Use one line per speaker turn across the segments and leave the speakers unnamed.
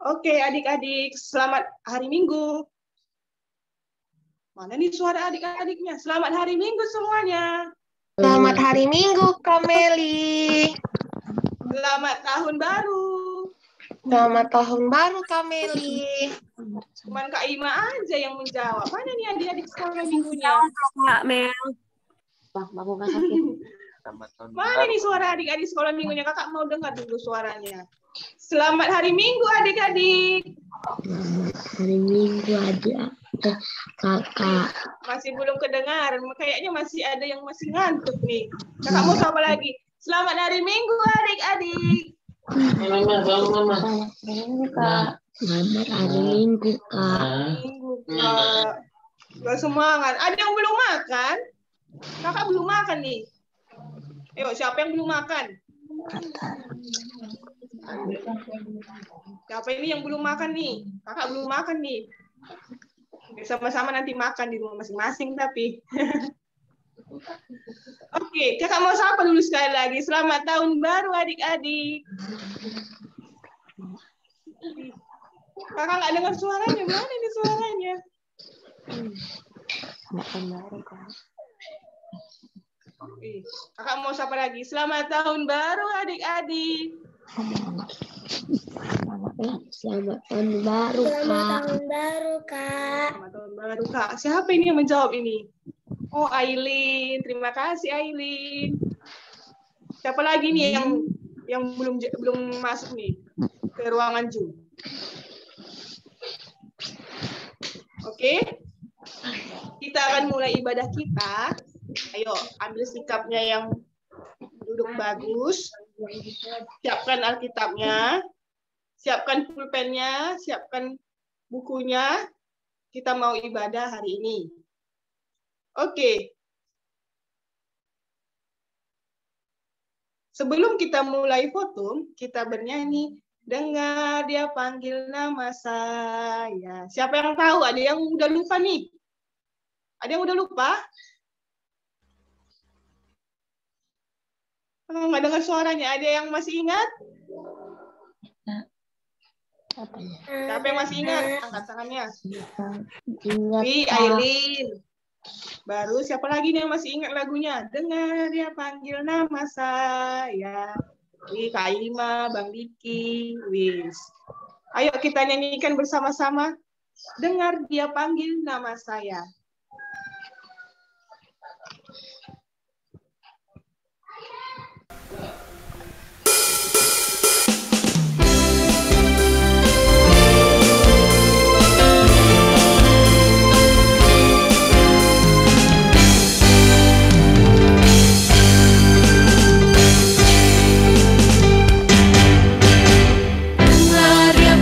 Oke, adik-adik, selamat hari Minggu. Mana nih suara adik-adiknya? Selamat hari Minggu semuanya.
Selamat hari Minggu, Kak Meli.
Selamat tahun baru.
Selamat tahun baru, Kak Meli.
Cuman Kak Ima aja yang menjawab. Mana nih adik-adik sekolah minggunya?
Kak Mel.
Mana nih suara adik-adik sekolah minggunya? Kakak mau dengar dulu suaranya. Selamat hari Minggu adik-adik.
Hari Minggu adik kakak.
Masih belum kedengar. Kayaknya masih ada yang masih ngantuk nih. Kakak mau apa lagi? Selamat hari Minggu adik-adik.
Selamat hari Minggu kak.
Minggu kak. Gak semangat. Ada yang belum makan? Kakak belum makan nih. Ayo, siapa yang belum makan? Siapa ini yang belum makan nih? Kakak belum makan nih. Sama-sama nanti makan di rumah masing-masing tapi. Oke, kakak mau sapa dulu sekali lagi. Selamat tahun baru adik-adik. Kakak nggak dengar suaranya. Mana ini suaranya? Oke, kakak mau sapa lagi. Selamat tahun baru adik-adik.
Selamat tahun baru kak.
Selamat tahun baru, Kak.
Selamat tahun baru kak. Siapa ini yang menjawab ini? Oh, Aileen. Terima kasih Aileen. Siapa lagi nih yang belum masuk nih ke ruangan Zoom? Oke. Kita akan mulai ibadah kita. Ayo, ambil sikapnya yang duduk bagus. Siapkan Alkitabnya. Siapkan pulpennya, siapkan bukunya. Kita mau ibadah hari ini. Oke. Sebelum kita mulai foto, kita bernyanyi. Dengar dia panggil nama saya. Siapa yang tahu? Ada yang udah lupa nih? Ada yang udah lupa? Nggak dengar suaranya. Ada yang masih ingat? Siapa yang masih ingat? Angkat tangannya.
Ingat
Aileen. Baru siapa lagi nih yang masih ingat lagunya? Dengar dia panggil nama saya. Kak Ima, Bang Diki, Wis. Ayo kita nyanyikan bersama-sama. Dengar dia panggil nama saya.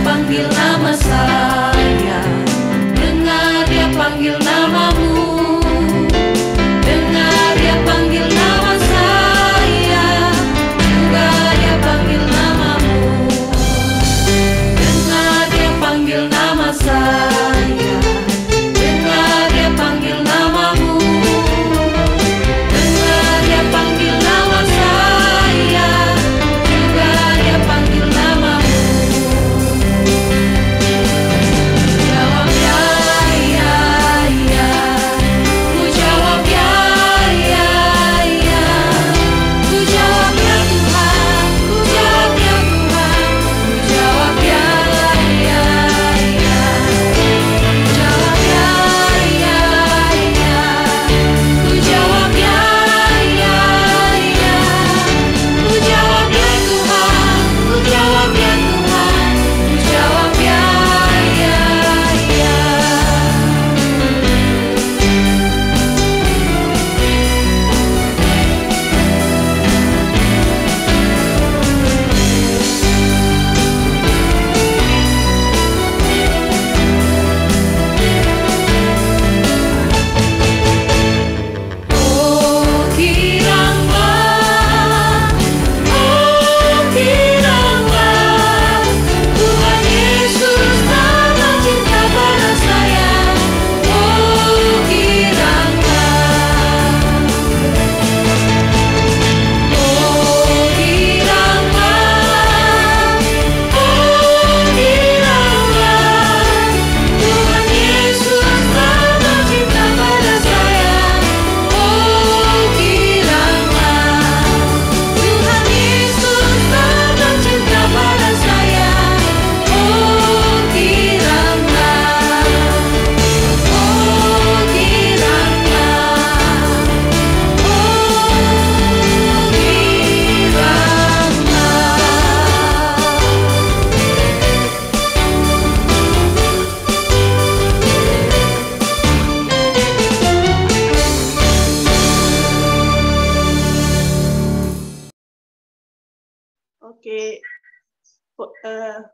Panggil nama saya, dengar dia panggil nama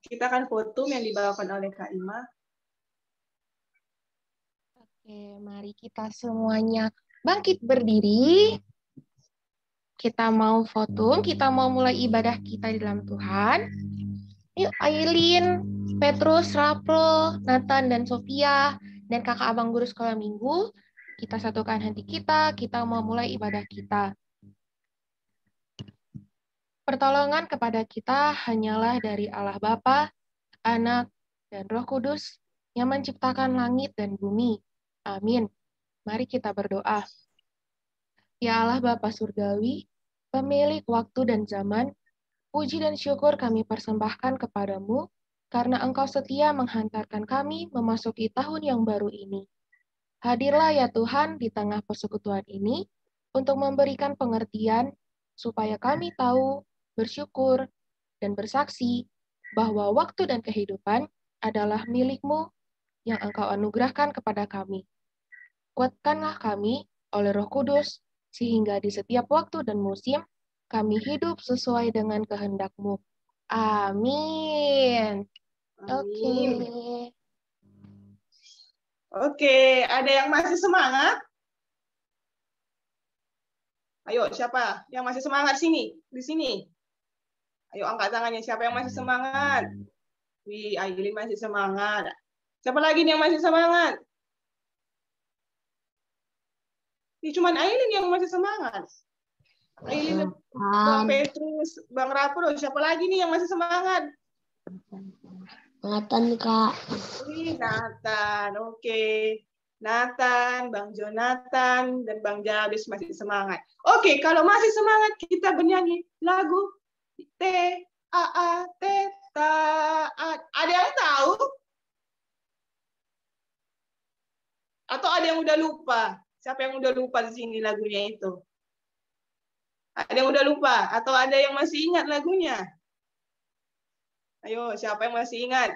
kita akan foto yang dibawakan oleh Kak Ima.
Oke, mari kita semuanya bangkit berdiri. Kita mau foto, kita mau mulai ibadah kita di dalam Tuhan. Yuk, Aileen, Petrus, Raplo, Nathan, dan Sofia, dan kakak abang guru sekolah minggu, kita satukan hati kita mau mulai ibadah kita. Pertolongan kepada kita hanyalah dari Allah Bapa, Anak, dan Roh Kudus yang menciptakan langit dan bumi. Amin. Mari kita berdoa. Ya Allah Bapa Surgawi, pemilik waktu dan zaman, puji dan syukur kami persembahkan kepadamu, karena Engkau setia menghantarkan kami memasuki tahun yang baru ini. Hadirlah ya Tuhan di tengah persekutuan ini, untuk memberikan pengertian, supaya kami tahu, bersyukur, dan bersaksi, bahwa waktu dan kehidupan adalah milik-Mu yang Engkau anugerahkan kepada kami. Kuatkanlah kami oleh Roh Kudus, sehingga di setiap waktu dan musim, kami hidup sesuai dengan kehendak-Mu. Amin. Oke.
Oke, ada yang masih semangat? Ayo, siapa yang masih semangat sini? Di sini. Ayo angkat tangannya, siapa yang masih semangat? Wih, Aileen masih semangat. Siapa lagi nih yang masih semangat? Cuman Aileen yang masih semangat. Aileen, Bang Petrus, Bang Rapro, siapa lagi nih yang masih semangat?
Nathan, Kak.
Nathan, oke. Nathan, Bang Jonathan, dan Bang Jabis masih semangat. Oke, kalau masih semangat, kita bernyanyi lagu T-A-A-T, taat. Ada yang tahu? Atau ada yang udah lupa? Siapa yang udah lupa di sini lagunya itu? Ada yang udah lupa? Atau ada yang masih ingat lagunya? Ayo, siapa yang masih ingat?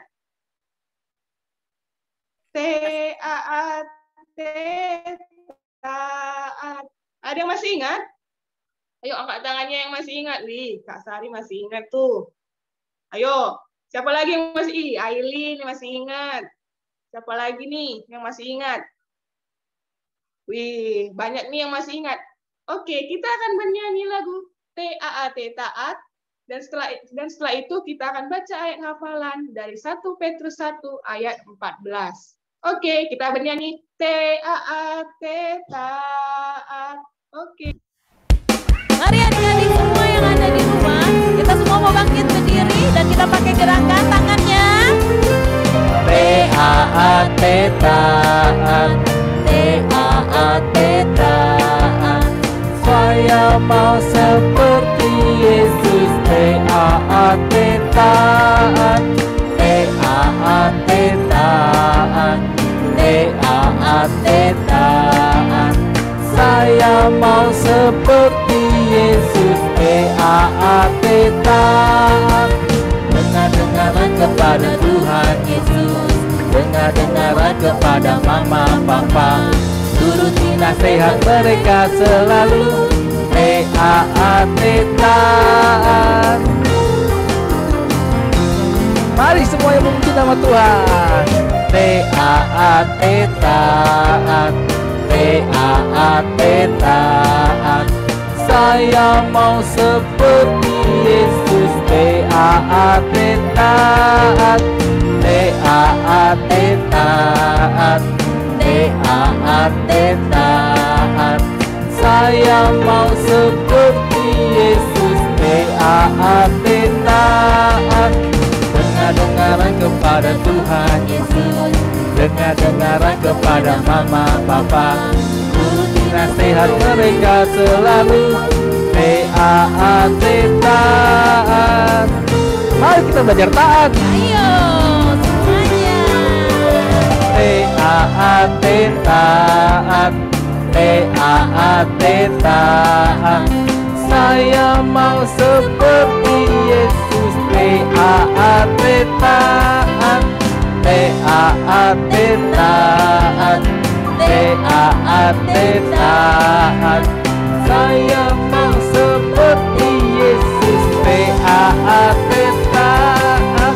T-A-A-T, taat. Ada yang masih ingat? Ayo, angkat tangannya yang masih ingat. Nih, Kak Sari masih ingat tuh. Ayo, siapa lagi yang masih? Aileen masih ingat. Siapa lagi nih yang masih ingat? Wih, banyak nih yang masih ingat. Oke, kita akan bernyanyi lagu T-A-A-T, taat. Dan setelah itu kita akan baca ayat hafalan dari 1 Petrus 1 ayat 14. Oke, kita bernyanyi T-A-A-T, taat. Oke.
Mari adik-adik semua yang ada di rumah, kita semua mau bangkit berdiri dan kita pakai gerakan tangannya.
T-A-A-T, taat. T-A-A-T, taat. Saya mau seperti Yesus. T-A-A-T, taat. T-A-A-T, taat. T-A-A-T, taat. Saya mau seperti Yesus. T-A-A-T, taat. Dengar-dengaran kepada Tuhan Yesus. Dengar-dengaran kepada mama, papa. Turuti nasihat mereka selalu. T-A-A-T, taat. Mari semua yang memuji nama Tuhan. T-A-A-T, taat. T-A-A-T, taat. Saya mau seperti Yesus. T-A-A-T, taat. T-A-A-T, taat. T-A-A-T, taat. Saya mau seperti Yesus. T-A-A-T, taat. Dengar-dengaran kepada Tuhan Yesus. Dengar-dengaran kepada mama, papa. Turuti nasihat mereka selalu. T-A-A-T, taat. Mari kita belajar taat.
Ayo semuanya.
T-A-A-T, taat. T-A-A-T, taat. Saya mau seperti Yesus. T-A-A-T, taat. T-A-A-T, taat. T-A-A-T, taat. Saya mau seperti Yesus. T-A-A-T, taat.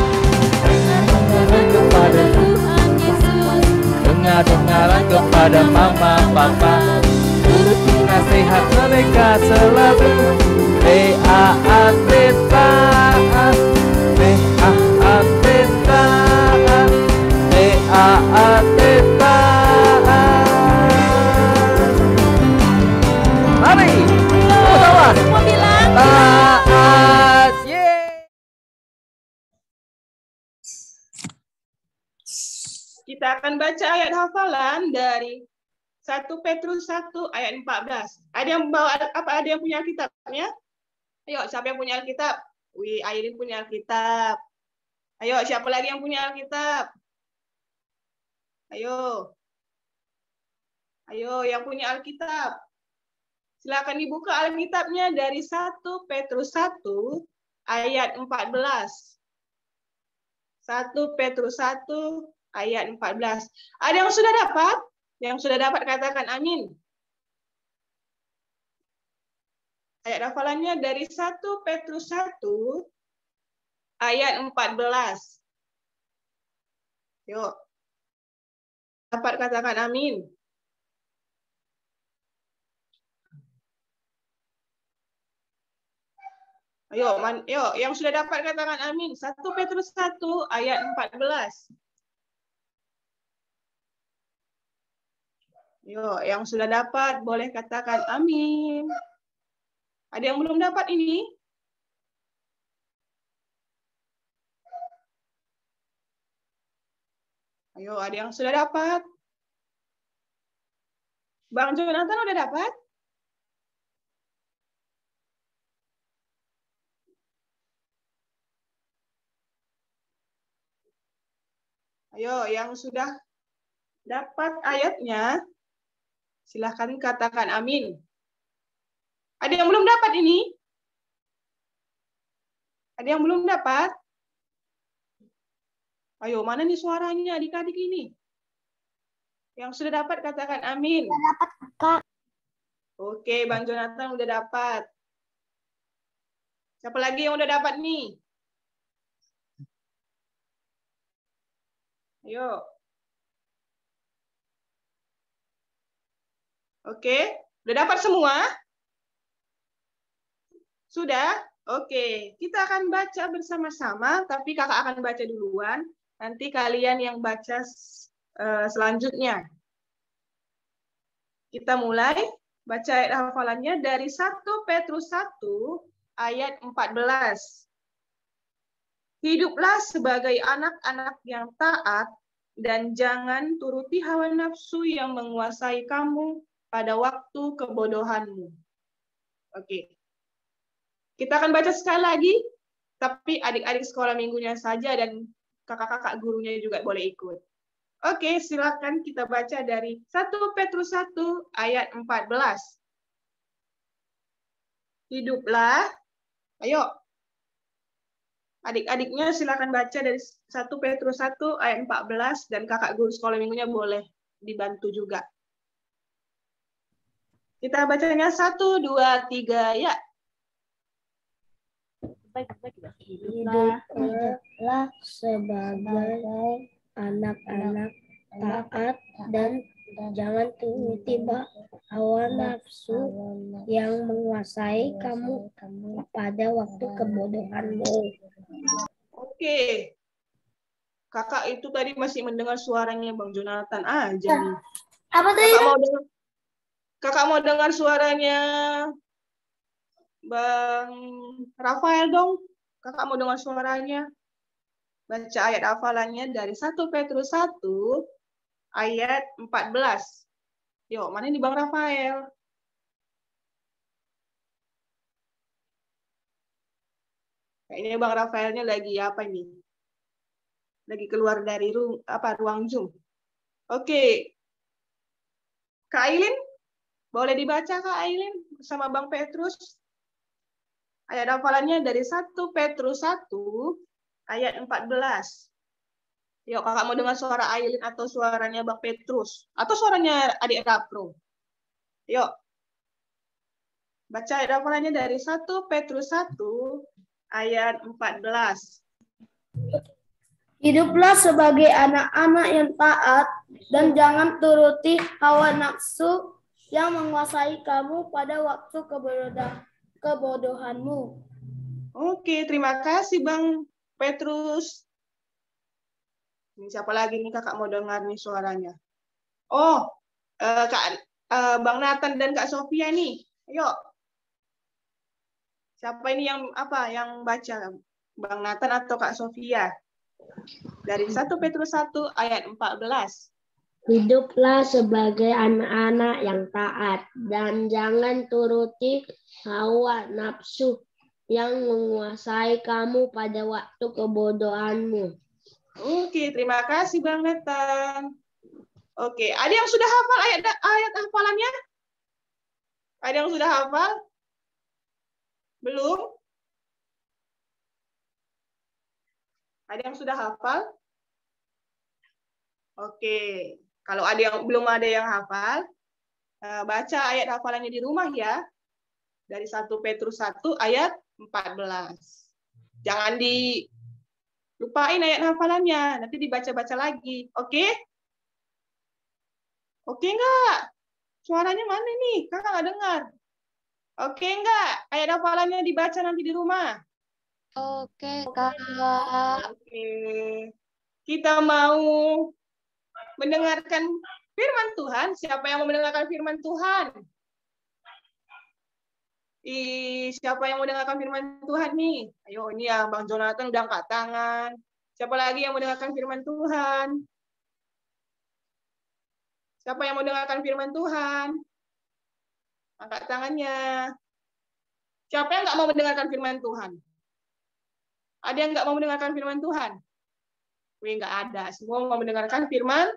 kepada mama papa. Turuti nasihat mereka selalu. T-A-A-T taat, T-A-A-T taat, T-A-A-T taat. Mari, sama.
Semua bilang
Taat, yeay.
Kita akan baca ayat hafalan dari 1 Petrus 1 ayat 14. Ada yang bawa apa? Ada yang punya Alkitabnya? Ayo, siapa yang punya Alkitab? Wih, Aileen punya Alkitab. Ayo, siapa lagi yang punya Alkitab? Ayo. Ayo, yang punya Alkitab. Silakan dibuka Alkitabnya dari 1 Petrus 1 ayat 14. 1 Petrus 1 ayat 14. Ada yang sudah dapat? Yang sudah dapat katakan amin. Ayat hafalannya dari 1 Petrus 1 ayat 14. Yuk. Dapat katakan amin. Ayo, yuk, yang sudah dapat katakan amin. 1 Petrus 1 ayat 14. Yuk, yang sudah dapat boleh katakan amin. Ada yang belum dapat ini? Ayo, ada yang sudah dapat? Bang Jonathan udah dapat? Ayo, yang sudah dapat ayatnya, silahkan katakan amin. Ada yang belum dapat ini? Ada yang belum dapat? Ayo, mana nih suaranya adik-adik ini? Yang sudah dapat katakan amin.
Sudah dapat, Kak.
Oke, Bang Jonathan udah dapat. Siapa lagi yang udah dapat nih? Ayo. Oke, udah dapat semua? Sudah? Oke, kita akan baca bersama-sama, tapi kakak akan baca duluan. Nanti kalian yang baca selanjutnya. Kita mulai baca ayat hafalannya dari 1 Petrus 1 ayat 14. Hiduplah sebagai anak-anak yang taat dan jangan turuti hawa nafsu yang menguasai kamu pada waktu kebodohanmu. Oke. Kita akan baca sekali lagi, tapi adik-adik sekolah minggunya saja dan kakak-kakak gurunya juga boleh ikut. Oke, silakan kita baca dari 1 Petrus 1 ayat 14. Hiduplah, ayo. Adik-adiknya silakan baca dari 1 Petrus 1 ayat 14 dan kakak guru sekolah minggunya boleh dibantu juga. Kita bacanya 1, 2, 3, ya.
Hiduplah sebagai anak-anak taat dan jangan turuti hawa nafsu yang menguasai kamu pada waktu kebodohanmu.
Oke. Kakak itu tadi masih mendengar suaranya Bang Jonathan aja nih.
Apa tadi?
Kakak mau dengar suaranya Bang Rafael dong. Kakak mau dengar suaranya. Baca ayat hafalannya dari 1 Petrus 1 ayat 14. Yuk, mana ini Bang Rafael? Kayaknya Bang Rafaelnya lagi apa nih? Lagi keluar dari ruang Zoom. Oke. Kak Aileen, boleh dibaca Kak Aileen bersama Bang Petrus? Ayat hafalannya dari 1 Petrus 1 ayat 14. Yuk, kakak mau dengar suara Aileen atau suaranya Bang Petrus? Atau suaranya adik Rapro? Yuk. Baca ayat hafalannya dari 1 Petrus 1 ayat 14.
Hiduplah sebagai anak-anak yang taat Dan jangan turuti hawa nafsu yang menguasai kamu pada waktu kebodohanmu.
Oke, terima kasih Bang Petrus. Ini siapa lagi nih kakak mau dengar nih suaranya? Oh, Bang Nathan dan Kak Sofia nih. Ayo. Siapa ini yang baca? Bang Nathan atau Kak Sofia? Dari 1 Petrus 1 ayat 14.
Hiduplah sebagai anak-anak yang taat dan jangan turuti hawa nafsu yang menguasai kamu pada waktu kebodohanmu.
Oke, terima kasih Bang Nathan. Oke, ada yang sudah hafal ayat hafalannya? Ada yang sudah hafal? Belum? Ada yang sudah hafal? Oke, kalau belum ada yang hafal, baca ayat hafalannya di rumah ya. Dari 1 Petrus 1 ayat 14. Jangan dilupain ayat hafalannya, nanti dibaca-baca lagi. Oke? Oke enggak? Suaranya mana nih? Kakak nggak dengar. Oke enggak? Ayat hafalannya dibaca nanti di rumah.
Oke, Kak.
Oke. Kita mau mendengarkan firman Tuhan. Siapa yang mau mendengarkan firman Tuhan? Siapa yang mau mendengarkan firman Tuhan nih? Ayo, ini ya Bang Jonathan udah angkat tangan. Siapa lagi yang mau mendengarkan firman Tuhan? Siapa yang mau mendengarkan firman Tuhan? Angkat tangannya. Siapa yang nggak mau mendengarkan firman Tuhan? Ada yang nggak mau mendengarkan firman Tuhan? Wih, nggak ada. Semua mau mendengarkan firman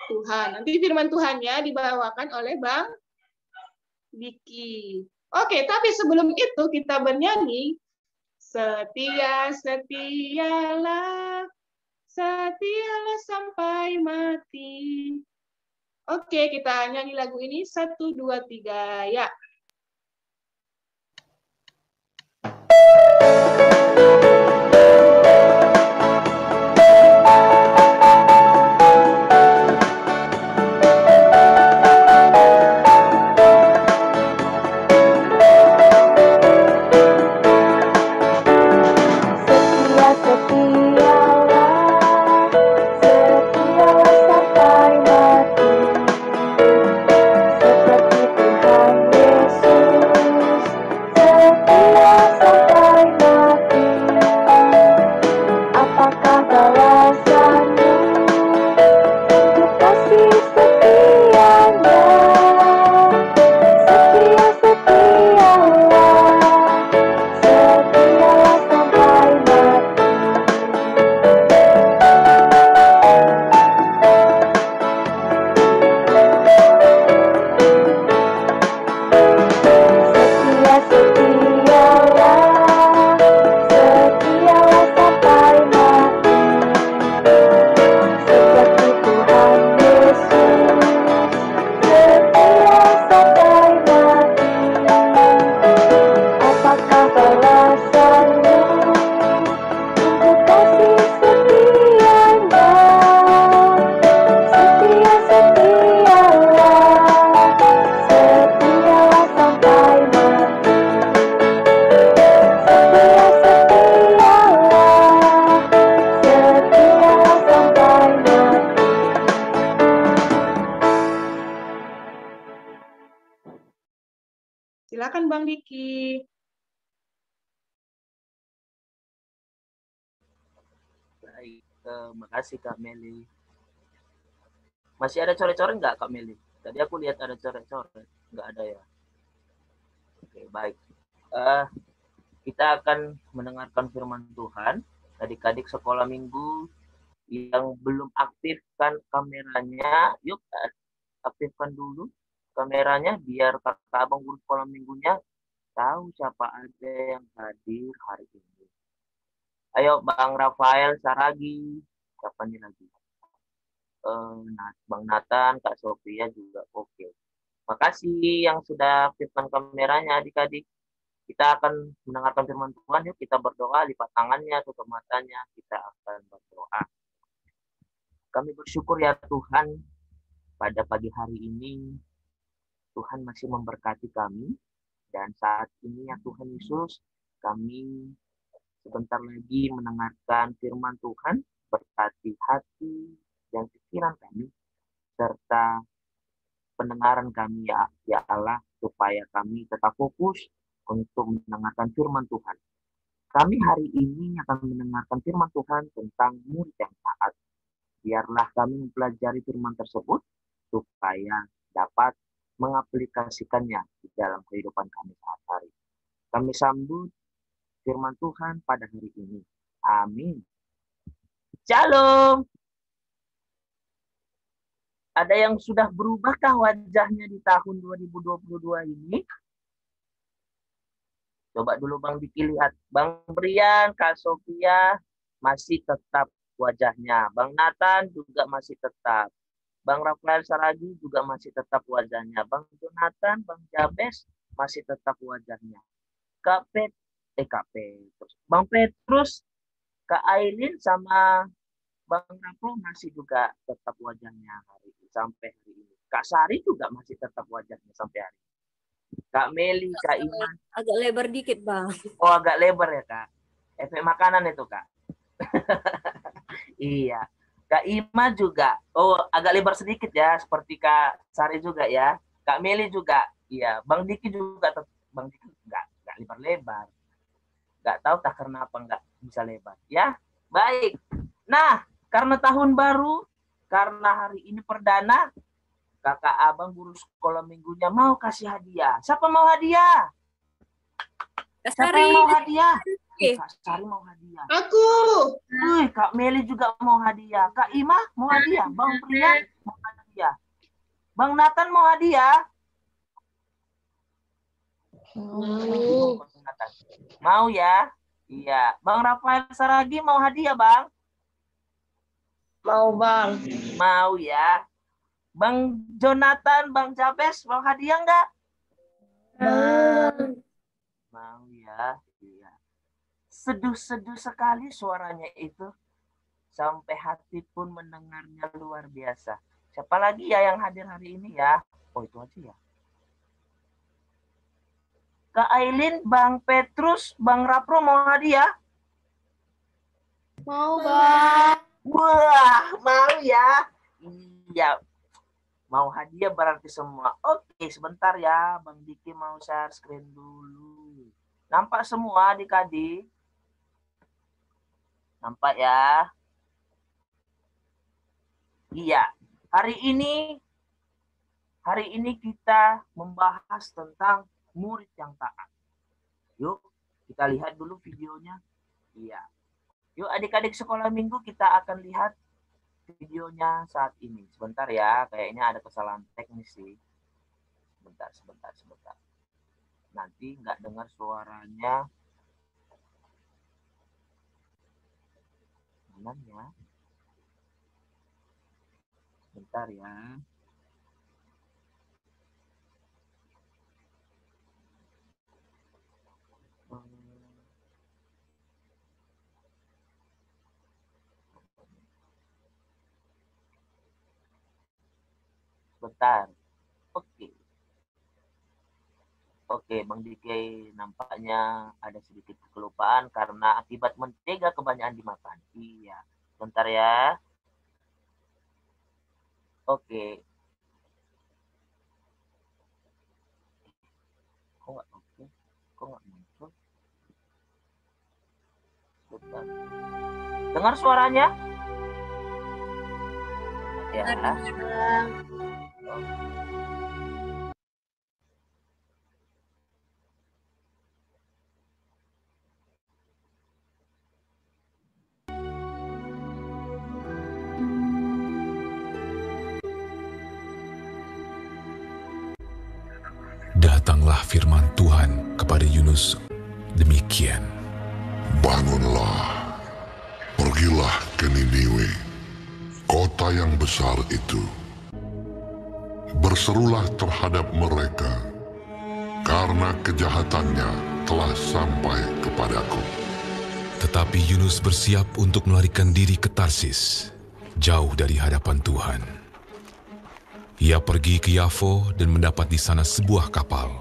Tuhan. Nanti firman Tuhannya dibawakan oleh Bang Diki. Oke, tapi sebelum itu kita bernyanyi. Setia, setialah, setialah sampai mati. Oke, kita nyanyi lagu ini 1, 2, 3, ya. Silakan Bang Diki.
Baik, makasih Kak Meli. Masih ada coret-coret nggak Kak Meli? Tadi aku lihat ada coret-coret. Nggak ada ya? Oke, baik. Kita akan mendengarkan firman Tuhan. Adik-adik sekolah minggu yang belum aktifkan kameranya, yuk aktifkan dulu kameranya biar kakak abang guru sekolah minggunya tahu siapa aja yang hadir hari ini. Ayo Bang Rafael Saragi, siapa nih lagi? Bang Nathan, Kak Sofia juga oke. Makasih yang sudah aktifkan kameranya adik-adik. Kita akan mendengarkan firman Tuhan, yuk kita berdoa, lipat tangannya, tutup matanya, kita akan berdoa. Kami bersyukur ya Tuhan, pada pagi hari ini Tuhan masih memberkati kami. Dan saat ini ya Tuhan Yesus, kami sebentar lagi mendengarkan firman Tuhan. Berkati hati dan pikiran kami, serta pendengaran kami ya Allah, supaya kami tetap fokus untuk mendengarkan firman Tuhan. Kami hari ini akan mendengarkan firman Tuhan tentang murid yang taat. Biarlah kami mempelajari firman tersebut supaya dapat mengaplikasikannya di dalam kehidupan kami sehari-hari. Kami sambut firman Tuhan pada hari ini. Amin. Shalom. Ada yang sudah berubahkah wajahnya di tahun 2022 ini? Coba dulu Bang Diki lihat. Bang Brian, Kak Sofia masih tetap wajahnya. Bang Nathan juga masih tetap. Bang Rafael Saragi juga masih tetap wajahnya. Bang Jonathan, Bang Jabes masih tetap wajahnya. Bang Petrus, Kak Aileen sama Bang Rapro masih juga tetap wajahnya sampai hari ini. Kak Sari juga masih tetap wajahnya sampai hari ini. Kak Meli, Kak Iman.
Agak lebar dikit, Bang.
Oh, agak lebar ya, Kak. Efek makanan itu, Kak. Iya. Kak Ima juga. Oh, agak lebar sedikit ya, seperti Kak Sari juga ya. Kak Meli juga. Iya. Bang Diki juga. Bang Diki enggak lebar-lebar. Enggak tahu tak karena apa enggak bisa lebar. Ya, baik. Nah, karena tahun baru, karena hari ini perdana, kakak abang guru sekolah minggunya mau kasih hadiah. Siapa mau hadiah? Siapa yang mau hadiah? Kak Sari mau hadiah.
Aku.
Kak Meli juga mau hadiah. Kak Ima mau hadiah. Bang Priyan mau hadiah. Bang Nathan mau hadiah. Mau ya? Iya. Bang Rafael Saragi mau hadiah, Bang?
Mau, Bang.
Mau ya. Bang Jonathan, Bang Jabes mau hadiah enggak? Mau ya. Iya. Seduh-seduh sekali suaranya itu. Sampai hati pun mendengarnya luar biasa. Siapa lagi ya yang hadir hari ini ya? Oh, itu aja ya. Kak Aileen, Bang Petrus, Bang Rapro mau hadiah?
Mau, Bang.
Wah, mau ya? Iya. Mau hadiah berarti semua. Oke, sebentar ya. Bang Diki mau share screen dulu. Nampak semua adik-adik? Nampak ya? Iya. Hari ini kita membahas tentang murid yang taat. Yuk, kita lihat dulu videonya. Iya. Yuk adik-adik sekolah minggu, kita akan lihat videonya saat ini. Sebentar ya, kayaknya ada kesalahan teknis sih. Sebentar. Nanti nggak dengar suaranya. Mana ya? Sebentar ya. Sebentar. Oke, Bang Diki nampaknya ada sedikit kelupaan karena akibat mentega kebanyakan dimakan. Iya, bentar ya. Oke. Kok nggak muncul? Bentar. Dengar suaranya? Ya.
Datanglah firman Tuhan kepada Yunus demikian.
Bangunlah, pergilah ke Niniwe, kota yang besar itu. Berserulah terhadap mereka, karena kejahatannya telah sampai kepadaku.
Tetapi Yunus bersiap untuk melarikan diri ke Tarsis. jauh dari hadapan Tuhan. Ia pergi ke Yafo dan mendapat di sana sebuah kapal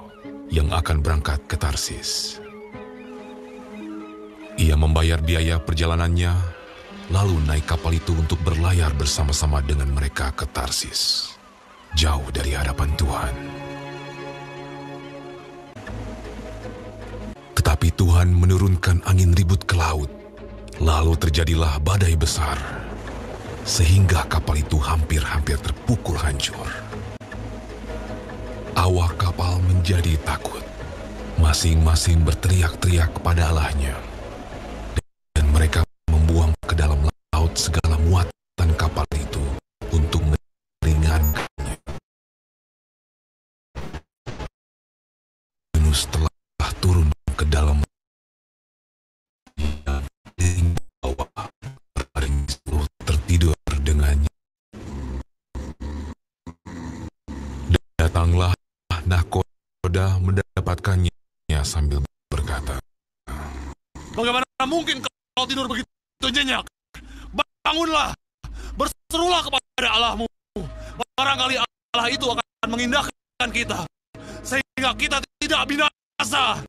yang akan berangkat ke Tarsis. Ia membayar biaya perjalanannya, lalu naik kapal itu untuk berlayar bersama-sama dengan mereka ke Tarsis, jauh dari hadapan Tuhan. Tetapi Tuhan menurunkan angin ribut ke laut, lalu terjadilah badai besar, sehingga kapal itu hampir-hampir terpukul hancur. Awak kapal menjadi takut, masing-masing berteriak-teriak kepada Allahnya, dan mereka membuang ke dalam laut segala muatan kapal itu untuk meringankannya. Yunus telah turun ke dalam bawah, tertidur dengannya. Datanglah nahkoda mendapatkannya sambil berkata,
"Bagaimana mungkin kau tidur begitu nyenyak? Bangunlah, berserulah kepada Allahmu. Barangkali Allah itu akan mengindahkan kita, sehingga kita tidak binasa."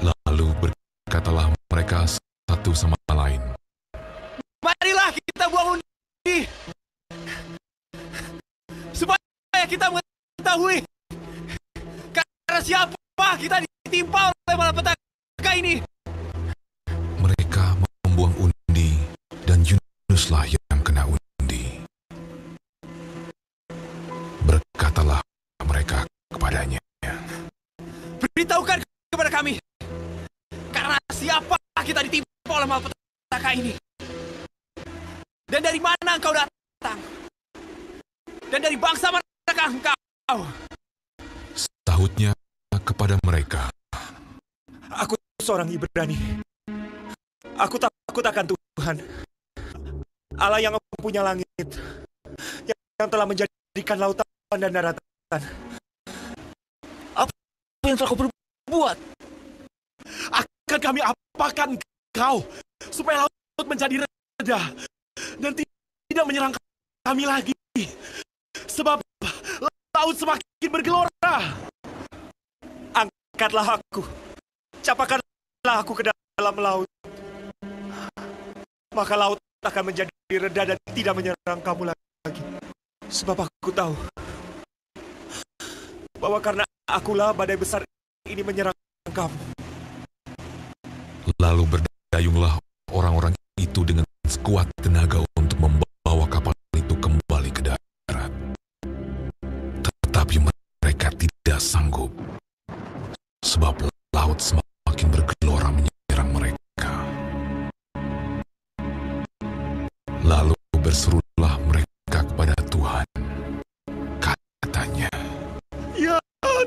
Lalu berkatalah mereka satu sama lain,
"Marilah kita buang undi, supaya kita mengetahui karena siapa kita ditimpa oleh malapetaka ini."
Mereka membuang undi, dan Yunuslah yang kena undi. Berkatalah mereka kepadanya,
"Beritahukan kepada kami, karena siapa kita ditimpa oleh malapetaka ini? Dan dari mana engkau datang? Dan dari bangsa manakah engkau?"
Sahutnya kepada mereka,
"Aku seorang Ibrani. Aku takut akan Tuhan, Allah yang mempunyai langit, yang telah menjadikan lautan dan daratan. Apa yang telah kau perbuat? Akan kami apakan kau, supaya laut menjadi reda dan tidak menyerang kami lagi? Sebab laut semakin bergelora. Angkatlah aku, capakanlah aku ke dalam laut, maka laut akan menjadi reda dan tidak menyerang kamu lagi. Sebab aku tahu bahwa karena akulah badai besar ini menyerang kamu."
Lalu berdayunglah orang-orang itu dengan sekuat tenaga untuk membawa kapal itu kembali ke darat. Tetapi mereka tidak sanggup, sebab laut semakin bergelora menyerang mereka. Lalu berserulah mereka kepada Tuhan. Katanya,
"Ya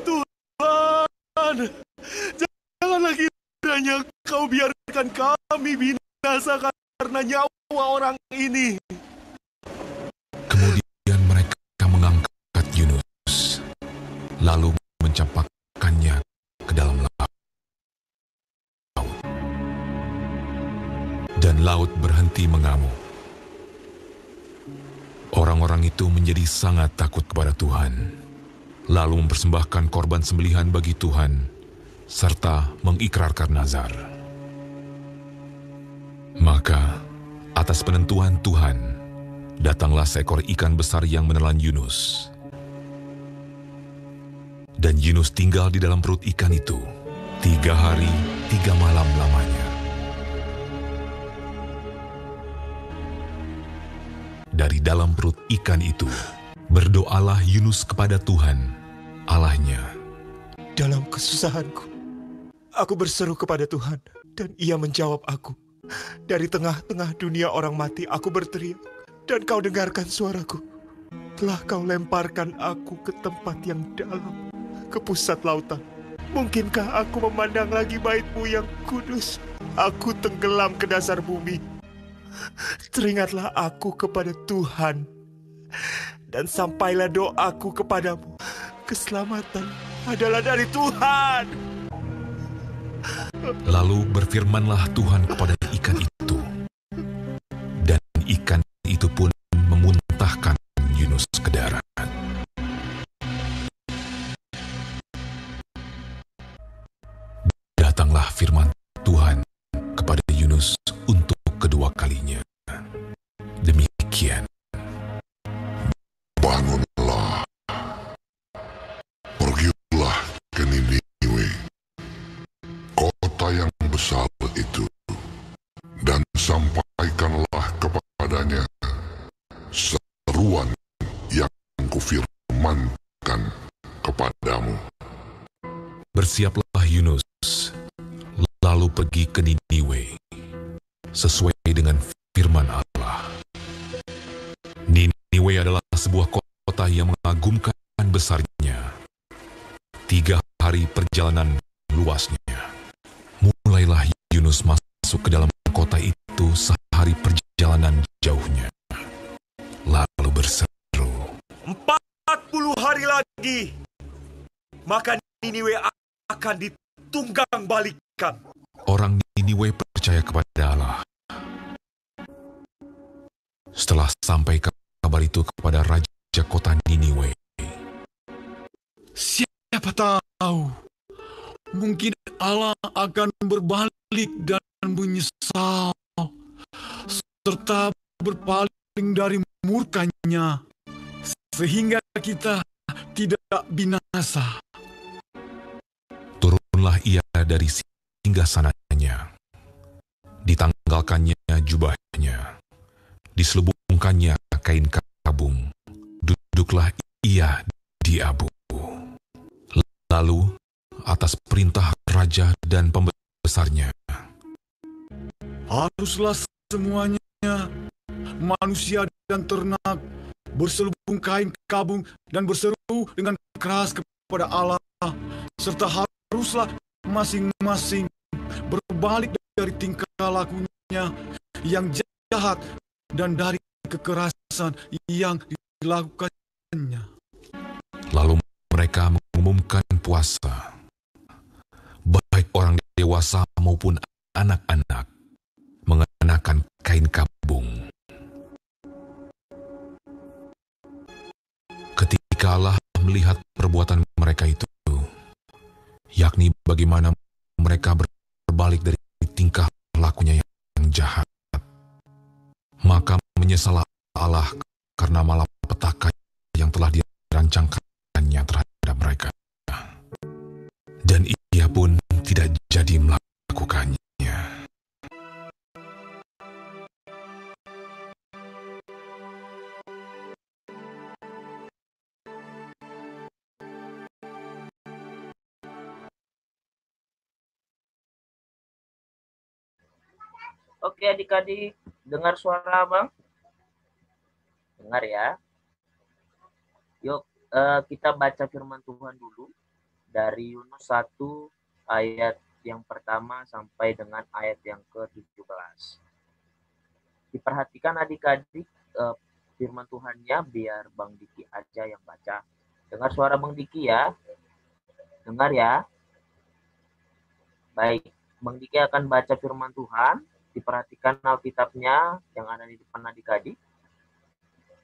Tuhan, janganlah kiranya kau biarkan kami binasa karena nyawa orang ini."
Kemudian mereka mengangkat Yunus, lalu mencampakkannya ke dalam laut. Dan laut berhenti mengamuk. Orang-orang itu menjadi sangat takut kepada Tuhan, lalu mempersembahkan korban sembelihan bagi Tuhan, serta mengikrarkan nazar. Maka, atas penentuan Tuhan, datanglah seekor ikan besar yang menelan Yunus. Dan Yunus tinggal di dalam perut ikan itu 3 hari 3 malam lamanya. Dari dalam perut ikan itu, berdoalah Yunus kepada Tuhan, Allahnya.
"Dalam kesusahanku, aku berseru kepada Tuhan, dan Ia menjawab aku. Dari tengah-tengah dunia orang mati, aku berteriak, dan Kau dengarkan suaraku. Telah Kau lemparkan aku ke tempat yang dalam, ke pusat lautan. Mungkinkah aku memandang lagi bait-Mu yang kudus? Aku tenggelam ke dasar bumi. Teringatlah aku kepada Tuhan, dan sampailah doaku kepadamu. Keselamatan adalah dari Tuhan."
Lalu berfirmanlah Tuhan kepada ikan itu, dan ikan
itu, dan sampaikanlah kepadanya seruan yang kufirmankan kepadamu.
Bersiaplah Yunus, lalu pergi ke Niniwe, sesuai dengan firman Allah. Niniwe adalah sebuah kota yang mengagumkan besarnya. 3 hari perjalanan luasnya. Mulailah Yunus masuk ke dalam kota itu sehari perjalanan jauhnya. Lalu berseru,
40 hari lagi, maka Niniwe akan ditunggang balikan.
orang Niniwe percaya kepada Allah. Setelah sampai kabar itu kepada raja kota Niniwe,
siapa tahu, mungkin Allah akan berbalik dan menyesal, serta berpaling dari murkanya, sehingga kita tidak binasa.
turunlah ia dari singgasananya, ditanggalkannya jubahnya, diselubungkannya kain kabung, duduklah ia di abu. Lalu, atas perintah raja dan pembesarnya,
haruslah semuanya, manusia dan ternak, berselubung kain kabung dan berseru dengan keras kepada Allah, serta haruslah masing-masing berbalik dari tingkah lakunya yang jahat dan dari kekerasan yang dilakukannya.
lalu mereka mengumumkan puasa, baik orang dewasa maupun anak-anak, mengenakan kain kabung. Ketika Allah melihat perbuatan mereka itu, yakni bagaimana mereka berbalik dari tingkah lakunya yang jahat, maka menyesallah Allah karena malapetaka yang telah dirancangkannya terhadap mereka. Dan ia pun tidak jadi melakukannya.
Oke adik-adik, dengar suara Abang? Dengar ya. Yuk kita baca firman Tuhan dulu dari Yunus 1 ayat yang pertama sampai dengan ayat yang ke-17. Diperhatikan adik-adik firman Tuhannya, biar Bang Diki aja yang baca. Dengar suara Bang Diki ya. Dengar ya. Baik, Bang Diki akan baca firman Tuhan. Diperhatikan Alkitabnya yang ada di depan adik-adik.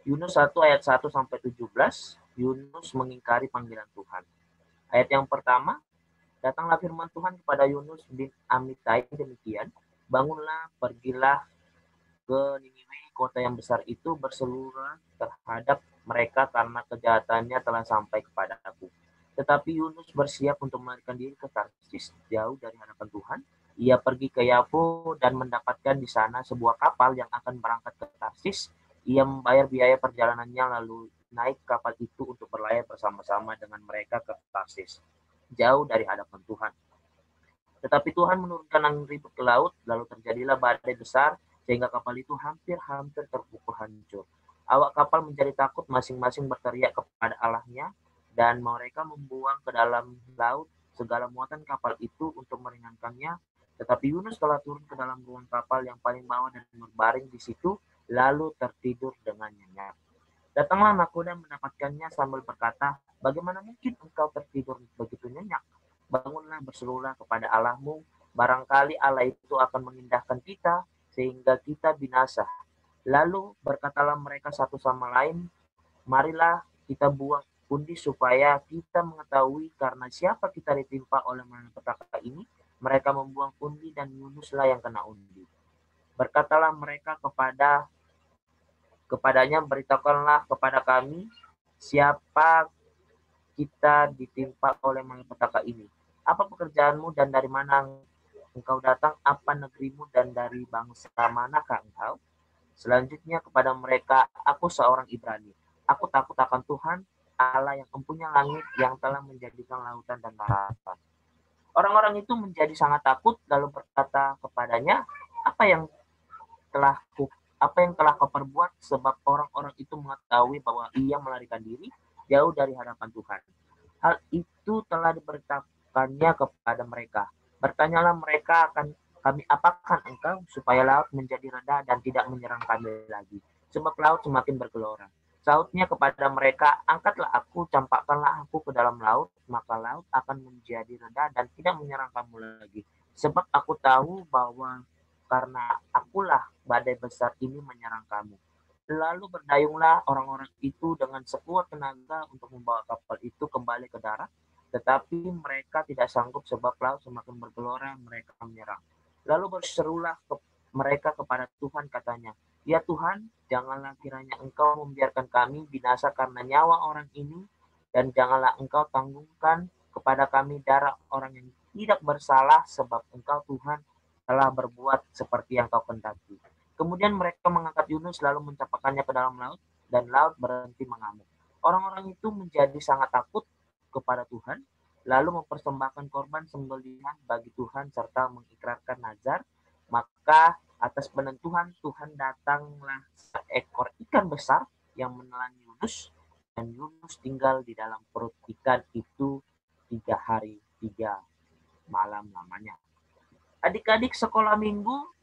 Yunus 1 ayat 1 sampai 17, Yunus mengingkari panggilan Tuhan. Ayat yang pertama, datanglah firman Tuhan kepada Yunus bin Amittai demikian, bangunlah, pergilah ke Niniwe, kota yang besar itu, berserulah terhadap mereka karena kejahatannya telah sampai kepada aku. Tetapi Yunus bersiap untuk melarikan diri ke Tarsis, jauh dari hadapan Tuhan. Ia pergi ke Yapo dan mendapatkan di sana sebuah kapal yang akan berangkat ke Tarsis. Ia membayar biaya perjalanannya lalu naik kapal itu untuk berlayar bersama-sama dengan mereka ke Tarsis, jauh dari hadapan Tuhan. Tetapi Tuhan menurunkan angin ribut ke laut, lalu terjadilah badai besar sehingga kapal itu hampir terpukul hancur. Awak kapal menjadi takut, masing-masing berteriak kepada Allahnya, dan mereka membuang ke dalam laut segala muatan kapal itu untuk meringankannya. Tetapi Yunus telah turun ke dalam ruang kapal yang paling bawah dan berbaring di situ, lalu tertidur dengan nyenyak. Datanglah nakoda mendapatkannya sambil berkata, bagaimana mungkin engkau tertidur begitu nyenyak? Bangunlah, berserulah kepada Allahmu, barangkali Allah itu akan mengindahkan kita sehingga kita binasa. Lalu berkatalah mereka satu sama lain, marilah kita buang undi supaya kita mengetahui karena siapa kita ditimpa oleh malapetaka ini. Mereka membuang undi dan Yunuslah yang kena undi. Berkatalah mereka kepadanya, beritahukanlah kepada kami siapa kita ditimpa oleh malapetaka ini. Apa pekerjaanmu dan dari mana engkau datang, apa negerimu dan dari bangsa manakah engkau? Selanjutnya kepada mereka, aku seorang Ibrani. Aku takut akan Tuhan, Allah yang empunya langit, yang telah menjadikan lautan dan daratan. Orang-orang itu menjadi sangat takut, lalu berkata kepadanya, apa yang telah kau perbuat, sebab orang-orang itu mengetahui bahwa ia melarikan diri jauh dari hadapan Tuhan. Hal itu telah diberitakannya kepada mereka. Bertanyalah mereka, akan kami apakan engkau, supaya laut menjadi reda dan tidak menyerang kami lagi, sebab laut semakin bergelora. Sahutnya kepada mereka, angkatlah aku, campakkanlah aku ke dalam laut, maka laut akan menjadi reda dan tidak menyerang kamu lagi. Sebab aku tahu bahwa karena akulah badai besar ini menyerang kamu. Lalu berdayunglah orang-orang itu dengan sekuat tenaga untuk membawa kapal itu kembali ke darat, tetapi mereka tidak sanggup sebab laut semakin bergelora, mereka menyerang. Lalu berserulah mereka kepada Tuhan, katanya, ya Tuhan, janganlah kiranya engkau membiarkan kami binasa karena nyawa orang ini, dan janganlah engkau tanggungkan kepada kami darah orang yang tidak bersalah, sebab engkau Tuhan telah berbuat seperti yang kau kehendaki. Kemudian mereka mengangkat Yunus lalu mencampakkannya ke dalam laut, dan laut berhenti mengamuk. Orang-orang itu menjadi sangat takut kepada Tuhan, lalu mempersembahkan korban sembelihan bagi Tuhan serta mengikrarkan nazar. Maka atas penentuan Tuhan datanglah seekor ikan besar yang menelan Yunus, dan Yunus tinggal di dalam perut ikan itu 3 hari 3 malam lamanya. Adik-adik sekolah minggu,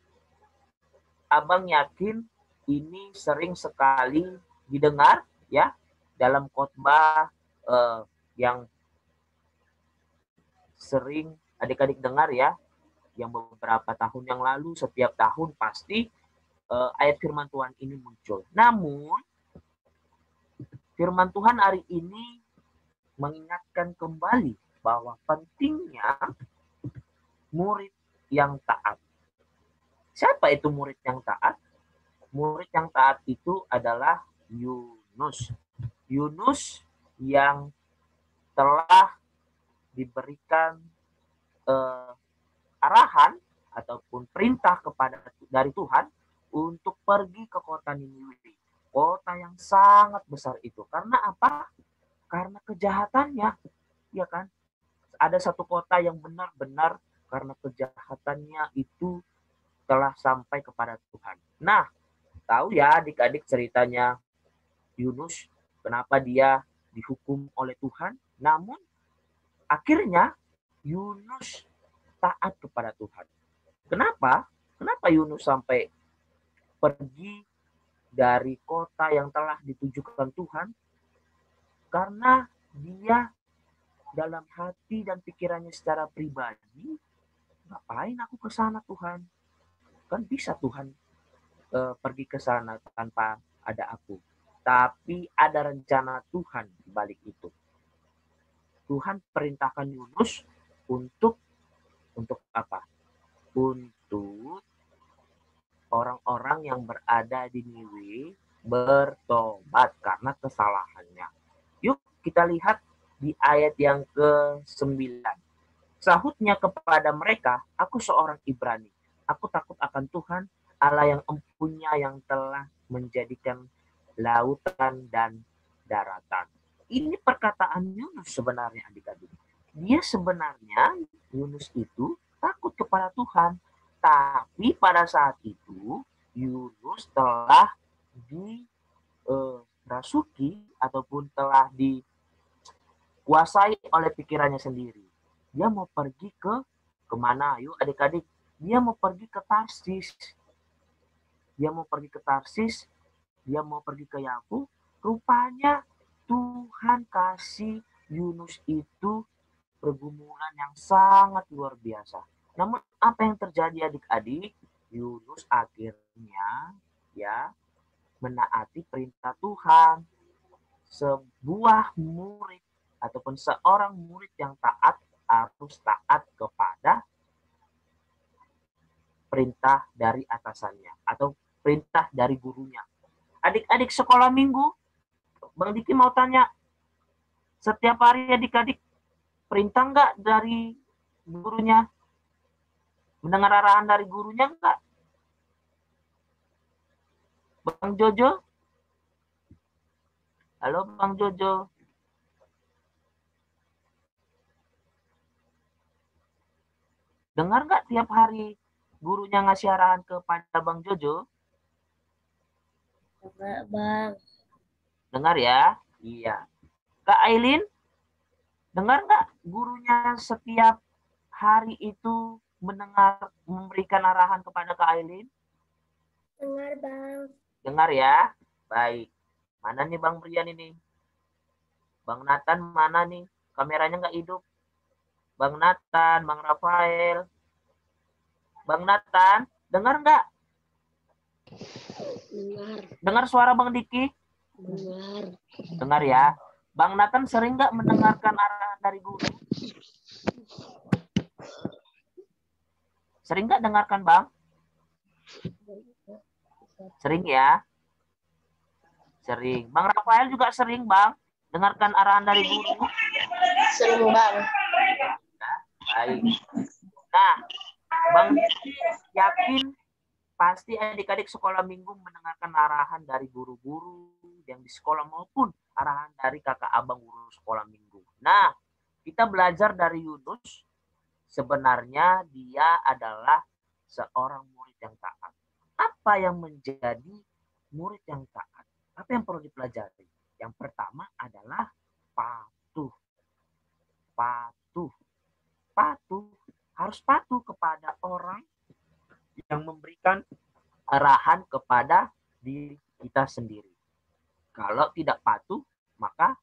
Abang yakin ini sering sekali didengar ya dalam khotbah yang sering adik-adik dengar ya, yang beberapa tahun yang lalu setiap tahun pasti ayat firman Tuhan ini muncul. Namun firman Tuhan hari ini mengingatkan kembali bahwa pentingnya murid yang taat. Siapa itu murid yang taat? Murid yang taat itu adalah Yunus. Yunus yang telah diberikan arahan ataupun perintah dari Tuhan untuk pergi ke kota Niniwe. Kota yang sangat besar itu. Karena apa? Karena kejahatannya. Ya kan? Ada satu kota yang benar-benar karena kejahatannya itu telah sampai kepada Tuhan. Nah, tahu ya adik-adik ceritanya Yunus, kenapa dia dihukum oleh Tuhan? Namun akhirnya Yunus taat kepada Tuhan. Kenapa? Kenapa Yunus sampai pergi dari kota yang telah ditujukan Tuhan? Karena dia dalam hati dan pikirannya secara pribadi, ngapain aku ke sana Tuhan? Kan bisa Tuhan pergi ke sana tanpa ada aku. Tapi ada rencana Tuhan di balik itu. Tuhan perintahkan Yunus untuk apa? Untuk orang-orang yang berada di Niniwe bertobat karena kesalahannya. Yuk kita lihat di ayat yang ke-9. Sahutnya kepada mereka, aku seorang Ibrani. Aku takut akan Tuhan, Allah yang empunya, yang telah menjadikan lautan dan daratan. Ini perkataan Yunus sebenarnya adik-adik. Dia sebenarnya, Yunus itu takut kepada Tuhan. Tapi pada saat itu, Yunus telah dirasuki ataupun telah dikuasai oleh pikirannya sendiri. Dia mau pergi kemana? Yuk adik-adik. Dia mau pergi ke Tarsis. Dia mau pergi ke Tarsis. Dia mau pergi ke Yafu. Rupanya Tuhan kasih Yunus itu pergumulan yang sangat luar biasa. Namun apa yang terjadi adik-adik? Yunus akhirnya ya menaati perintah Tuhan. Sebuah murid ataupun seorang murid yang taat harus taat kepada perintah dari atasannya atau perintah dari gurunya. Adik-adik sekolah minggu, Bang Diki mau tanya, setiap hari adik-adik perintah nggak dari gurunya? Mendengar arahan dari gurunya enggak? Bang Jojo? Halo Bang Jojo. Dengar nggak tiap hari gurunya ngasih arahan kepada Bang Jojo?
Enggak, Bang.
Dengar ya? Iya. Kak Aileen, dengar nggak gurunya setiap hari itu memberikan arahan kepada Kak Aileen?
Dengar, Bang.
Dengar ya? Baik. Mana nih Bang Brian ini? Bang Nathan mana nih? Kameranya nggak hidup. Bang Nathan, Bang Rafael. Bang Nathan, dengar nggak?
Dengar.
Dengar suara Bang Diki?
Dengar.
Dengar ya. Bang Nathan sering nggak mendengarkan arahan dari guru? Sering nggak dengarkan Bang? Sering ya? Sering. Bang Rafael juga sering Bang dengarkan arahan dari guru?
Sering, Bang.
Baik. Nah, Bang Diki yakin pasti adik-adik sekolah minggu mendengarkan arahan dari guru-guru yang di sekolah maupun arahan dari kakak abang guru sekolah minggu. Nah, kita belajar dari Yunus. Sebenarnya dia adalah seorang murid yang taat. Apa yang menjadi murid yang taat? Apa yang perlu dipelajari? Yang pertama adalah patuh. Patuh. Patuh. Harus patuh kepada orang yang memberikan arahan kepada diri kita sendiri. Kalau tidak patuh, maka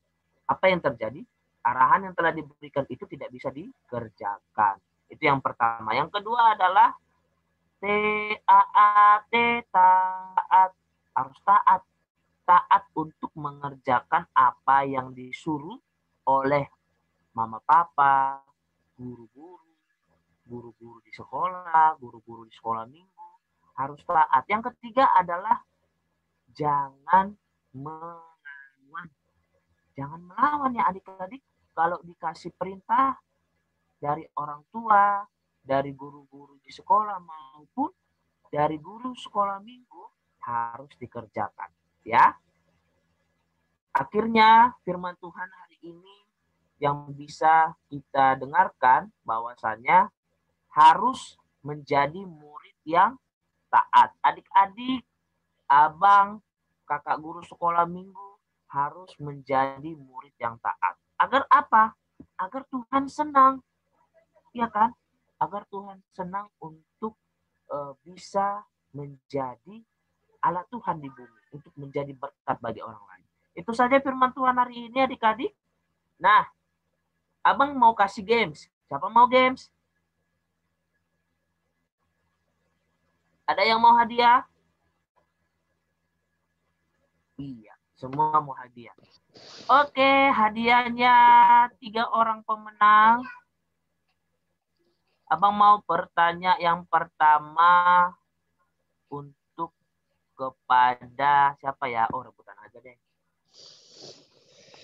apa yang terjadi? Arahan yang telah diberikan itu tidak bisa dikerjakan. Itu yang pertama. Yang kedua adalah TAAT, taat. Harus taat. Taat untuk mengerjakan apa yang disuruh oleh mama papa, guru-guru, guru-guru di sekolah, guru-guru di sekolah minggu. Harus taat. Yang ketiga adalah jangan melawan. Jangan melawan ya adik-adik. Kalau dikasih perintah dari orang tua, dari guru-guru di sekolah maupun dari guru sekolah minggu harus dikerjakan. Ya. Akhirnya firman Tuhan hari ini yang bisa kita dengarkan bahwasanya harus menjadi murid yang taat. Adik-adik, abang, kakak guru sekolah minggu harus menjadi murid yang taat. Agar apa? Agar Tuhan senang. Ya kan? Agar Tuhan senang untuk bisa menjadi alat Tuhan di bumi. Untuk menjadi berkat bagi orang lain. Itu saja firman Tuhan hari ini adik-adik. Nah, abang mau kasih games. Siapa mau games? Ada yang mau hadiah? Iya, semua mau hadiah. Oke, hadiahnya 3 orang pemenang. Abang mau bertanya yang pertama untuk kepada siapa ya? Oh, rebutan aja deh.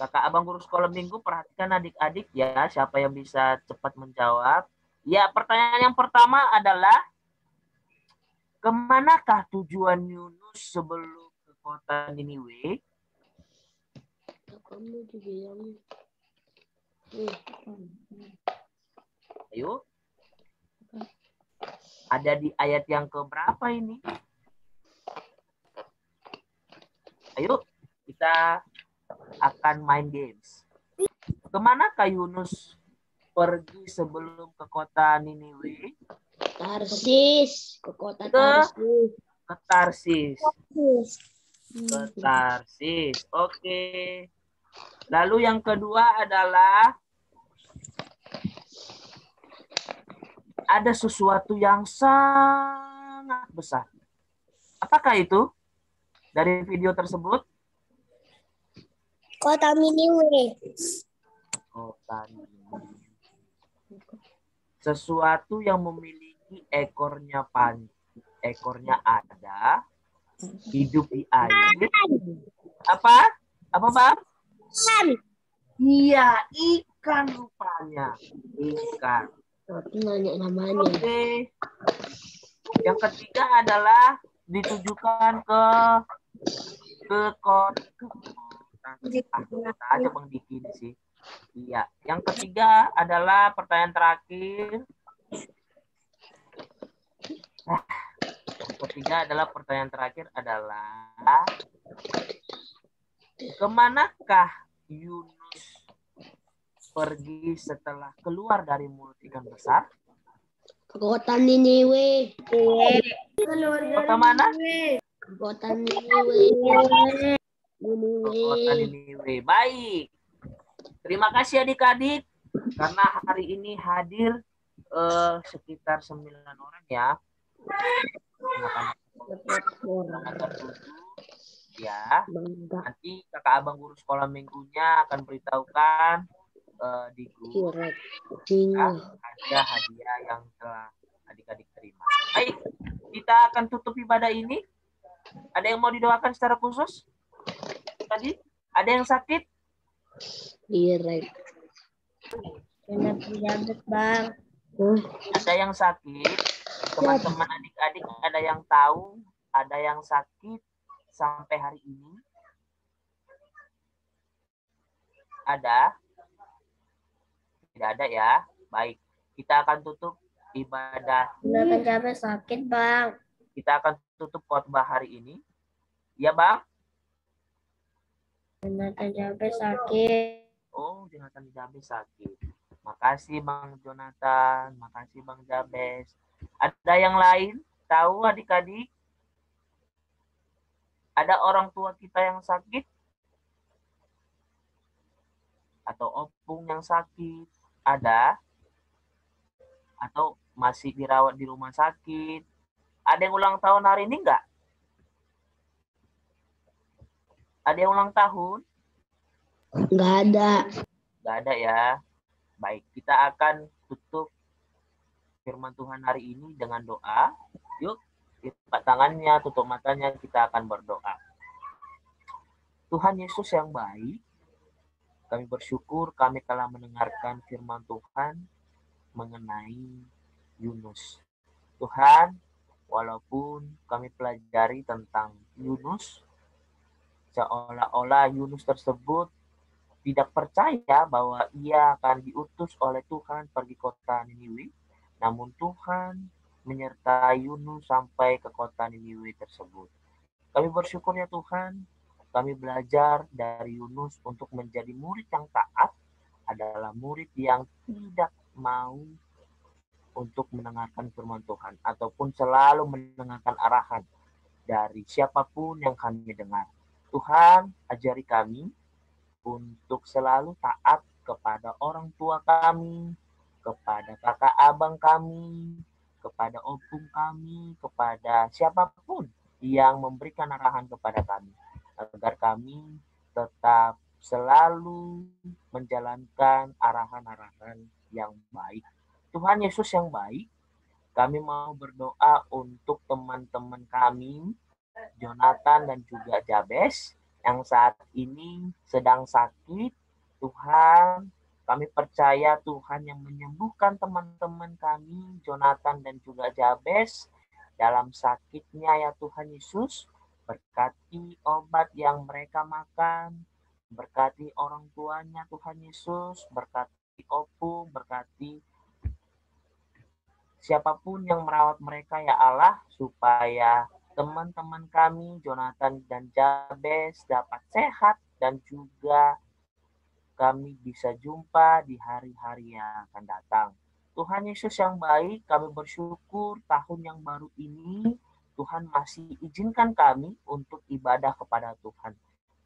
Kakak abang guru sekolah minggu, perhatikan adik-adik ya, siapa yang bisa cepat menjawab. Ya, pertanyaan yang pertama adalah, kemanakah tujuan Yunus sebelum ke kota Niniwe? Ayo. Ada di ayat yang keberapa ini? Ayo, kita akan main games. Kemanakah Yunus pergi sebelum ke kota Niniwe?
Tarsis, ke kota Tarsis.
Ke Tarsis. Ke Tarsis. Oke. Lalu yang kedua adalah ada sesuatu yang sangat besar. Apakah itu? Dari video tersebut?
Kota Niniwe.
Kota Niniwe. Sesuatu yang memiliki ekornya panjang, ekornya ada, hidup di air. Apa? Apa, Bang? Iya, ikan rupanya. Ikan.
Tapi nanya namanya.
Oke. Yang ketiga adalah ditujukan ke kota. Kota aja Bang Diki ini sih. Iya. Yang ketiga adalah pertanyaan terakhir. Yang ketiga adalah pertanyaan terakhir adalah kemanakah Yunus pergi setelah keluar dari mulut ikan besar?
Ke kota Niniwe.
Kota mana?
Ke kota Niniwe.
Kota Niniwe. Baik. Terima kasih adik-adik karena hari ini hadir sekitar 9 orang ya. Ya. Nanti kakak abang guru sekolah minggunya akan beritahukan di grup hadiah yang telah adik-adik terima. Baik, kita akan tutup ibadah ini. Ada yang mau didoakan secara khusus? Tadi ada yang sakit?
Direk. Bang.
Ada yang sakit? Teman-teman adik-adik ada yang tahu? Ada yang sakit sampai hari ini? Ada? Tidak ada ya? Baik. Kita akan tutup ibadah.
Benar capek sakit, Bang.
Kita akan tutup khotbah hari ini. Ya, Bang?
Jonathan Jabez sakit.
Oh, Jonathan Jabez sakit. Makasih Bang Jonathan, makasih Bang Jabez. Ada yang lain? Tahu adik-adik? Ada orang tua kita yang sakit? Atau opung yang sakit? Ada? Atau masih dirawat di rumah sakit? Ada yang ulang tahun hari ini enggak? Ada yang ulang tahun?
Enggak ada.
Enggak ada ya. Baik, kita akan tutup firman Tuhan hari ini dengan doa. Yuk, lipat tangannya, tutup matanya, kita akan berdoa. Tuhan Yesus yang baik, kami bersyukur kami telah mendengarkan firman Tuhan mengenai Yunus. Tuhan, walaupun kami pelajari tentang Yunus, seolah-olah Yunus tersebut tidak percaya bahwa ia akan diutus oleh Tuhan pergi kota Niniwe. Namun Tuhan menyertai Yunus sampai ke kota Niniwe tersebut. Kami bersyukur ya Tuhan, kami belajar dari Yunus untuk menjadi murid yang taat adalah murid yang tidak mau untuk mendengarkan firman Tuhan ataupun selalu mendengarkan arahan dari siapapun yang kami dengar. Tuhan, ajari kami untuk selalu taat kepada orang tua kami, kepada kakak abang kami, kepada opung kami, kepada siapapun yang memberikan arahan kepada kami, agar kami tetap selalu menjalankan arahan-arahan yang baik. Tuhan Yesus yang baik, kami mau berdoa untuk teman-teman kami, Jonathan dan juga Jabez, yang saat ini sedang sakit. Tuhan, kami percaya Tuhan yang menyembuhkan teman-teman kami, Jonathan dan juga Jabez, dalam sakitnya ya Tuhan Yesus. Berkati obat yang mereka makan, berkati orang tuanya Tuhan Yesus, berkati opung, berkati siapapun yang merawat mereka ya Allah, supaya teman-teman kami, Jonathan dan Jabez dapat sehat dan juga kami bisa jumpa di hari-hari yang akan datang. Tuhan Yesus yang baik, kami bersyukur tahun yang baru ini Tuhan masih izinkan kami untuk ibadah kepada Tuhan.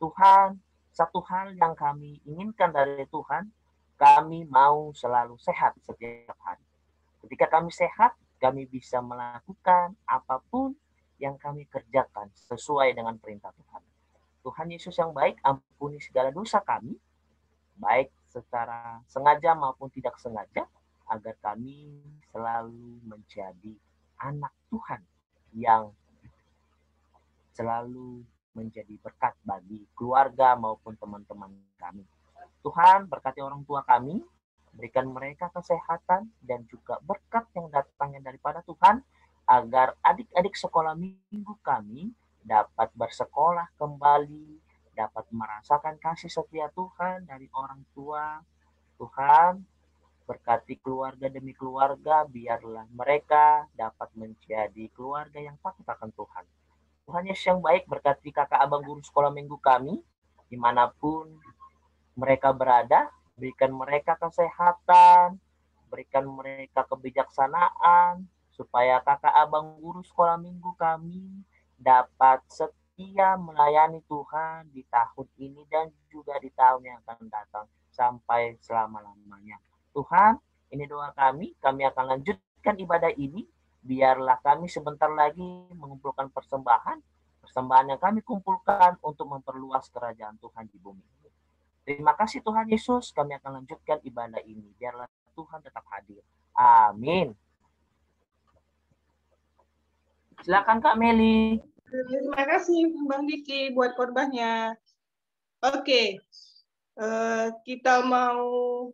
Tuhan, satu hal yang kami inginkan dari Tuhan, kami mau selalu sehat setiap hari. Ketika kami sehat, kami bisa melakukan apapun yang kami kerjakan sesuai dengan perintah Tuhan. Tuhan Yesus yang baik, ampuni segala dosa kami, baik secara sengaja maupun tidak sengaja, agar kami selalu menjadi anak Tuhan yang selalu menjadi berkat bagi keluarga maupun teman-teman kami. Tuhan berkati orang tua kami, Berikan mereka kesehatan dan juga berkat yang datangnya daripada Tuhan, agar adik-adik sekolah minggu kami dapat bersekolah kembali, dapat merasakan kasih setia Tuhan dari orang tua. Tuhan, berkati keluarga demi keluarga, biarlah mereka dapat menjadi keluarga yang takut akan Tuhan. Tuhan Yesus yang baik, berkati kakak abang guru sekolah minggu kami, dimanapun mereka berada, berikan mereka kesehatan, berikan mereka kebijaksanaan, supaya kakak abang guru sekolah minggu kami dapat setia melayani Tuhan di tahun ini dan juga di tahun yang akan datang sampai selama-lamanya. Tuhan, ini doa kami akan lanjutkan ibadah ini, biarlah kami sebentar lagi mengumpulkan persembahan yang kami kumpulkan untuk memperluas kerajaan Tuhan di bumi. Terima kasih Tuhan Yesus, kami akan lanjutkan ibadah ini. Biarlah Tuhan tetap hadir. Amin. Silakan Kak Meli.
Terima kasih Bang Diki buat khotbahnya. Oke, kita mau